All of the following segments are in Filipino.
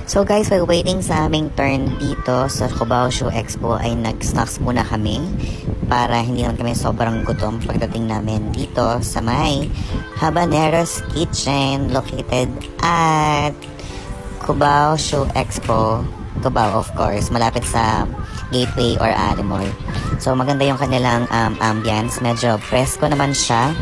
So guys, while waiting sa aming turn dito sa Cubao Shoe Expo ay nag-snacks muna kami para hindi naman kami sobrang gutom pagdating namin dito sa may Habaneros Kitchen located at Cubao Shoe Expo. Cubao, of course, malapit sa Gateway or Alimol. So maganda yung kanilang ambience, medyo presko naman siya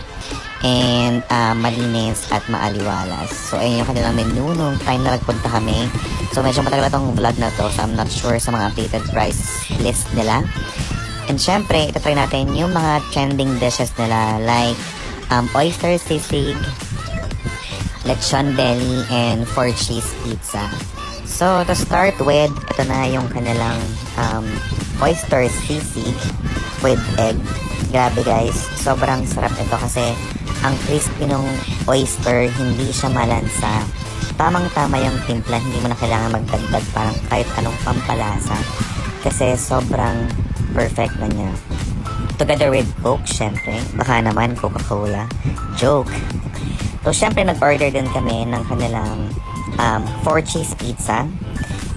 and malinis at maaliwalas. So ayun yung kanilang menu nung time na nagpunta kami. So medyo matagal na tong vlog na to, so I'm not sure sa mga updated price list nila. And syempre, itatry natin yung mga trending dishes nila like oyster sisig, lechon belly, and 4 cheese pizza. So to start with, ito na yung kanilang oyster sisig with egg. Grabe guys, sobrang sarap ito kasi ang crispy ng oyster, hindi siya malansa. Tamang-tama yung timpla, hindi mo na kailangan magdagdag parang kahit anong pampalasa. Kasi sobrang perfect na niya. Together with Coke, syempre. Baka naman Coca-Cola. Joke. So, syempre nag-order din kami ng kanilang 4 cheese pizza.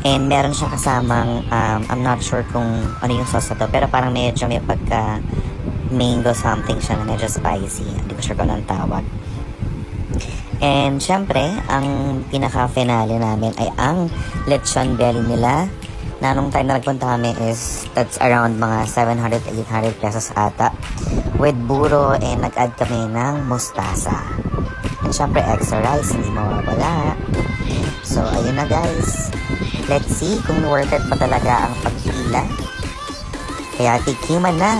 And meron siya kasamang, I'm not sure kung ano yung sauce na to, pero parang medyo may pagka mango something siya na medyo spicy. Hindi ko sure kung anong tawag. And syempre, ang pinaka-finale namin ay ang lechon belly nila. Na nung time na nagpunta kami is, that's around mga 700-800 pesos ata. With buro and nag-add kami ng mustasa. And syempre, extra rice, hindi mawawala. So, ayun na guys. Let's see kung worth it pa talaga ang pagpila. Kaya tikiman na.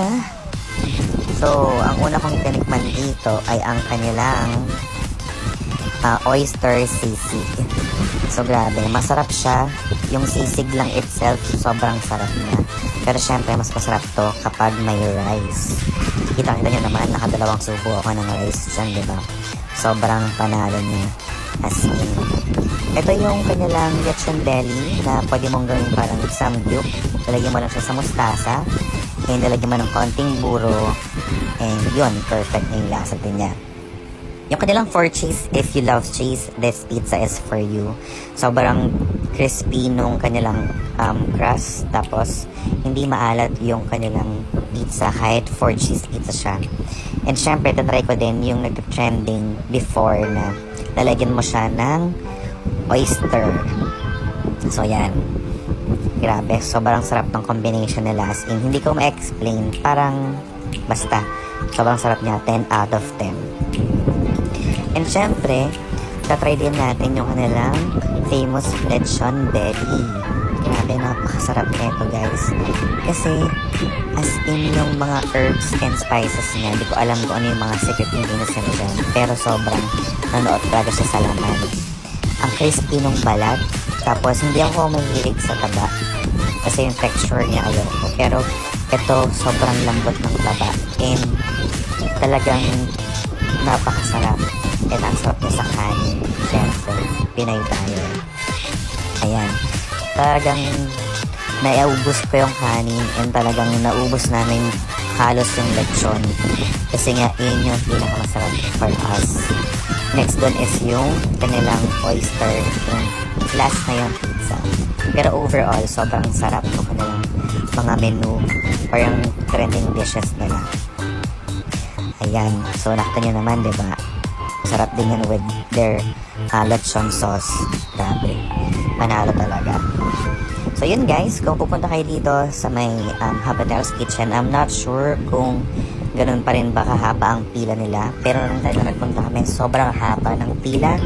So, ang una kong tinikman dito ay ang kanilang oyster sisig. So, grabe. Masarap siya. Yung sisig lang itself, sobrang sarap niya. Pero syempre, mas masarap to kapag may rice. Kita-kita nyo naman, nakadalawang subo ako ng rice dyan, diba? Sobrang panalo niya. As in. Ito yung kanilang lechon belly na pwede mong gawin parang samgyup. Lalagyan mo lang siya sa mustasa. And lalagyan mo ng konting buro. And yun, perfect na yung lasa din niya. Yung kanilang 4 cheese, if you love cheese, this pizza is for you. Sobrang crispy nung kanilang crust. Tapos, hindi maalat yung kanilang pizza kahit 4 cheese pizza siya. And syempre, tinry ko din yung nag-trending before na lalagyan mo siya ng oyster. So, yan. Grabe, sobrang sarap ng combination nila. As in, hindi ko ma-explain. Parang, basta, sobrang sarap niya. 10 out of 10. And syempre, tatry din natin yung kanilang famous lechon belly. Grabe, napakasarap nito guys. Kasi, as in yung mga herbs and spices niya, hindi ko alam kung ano yung mga secret ingredients niya dyan. Pero sobrang nanood talaga siya sa laman. Ang crispy nung balat. Tapos, hindi ako mahilig sa taba. Kasi yung texture niya ayoko. Pero, ito, sobrang lambot ng taba. And, talagang napakasarap. At ang sarap niya sa kanin. Siyempre, Pinay tayo. Ayan. Talagang naiubos ko yung kanin and talagang naubos namin halos yung lechon. Kasi nga, yun yung pinakamasarap for us. Next dun is yung kanilang oyster. Yung last na yung pizza. Pero overall, sobrang sarap yung kanilang mga menu or yung trending dishes nila. Ayan. So, nakita nyo naman, diba? Sarap din yan with their lechon sauce. Grabe. Panalo talaga. So, yun guys. Kung pupunta kayo dito sa may Habaneros Kitchen, I'm not sure kung ganun pa rin ba kahaba ang pila nila. Pero nung tayo na nagpunta kami, sobrang haba ng pila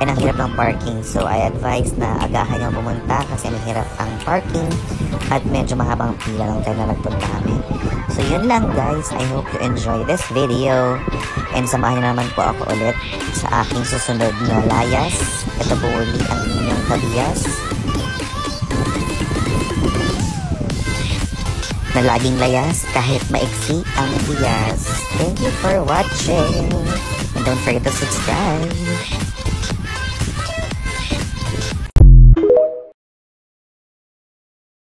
and ang hirap ng parking. So, I advise na agahan yung pumunta kasi mahirap ang parking at medyo mahabang pila nung tayo na nagpunta kami. So, yun lang guys. I hope you enjoy this video. And samahan niyo naman po ako ulit sa aking susunod na layas. Ito po ulit ang inyong kabiyas na laging layas kahit maiksi ang biyas. Thank you for watching. And don't forget to subscribe.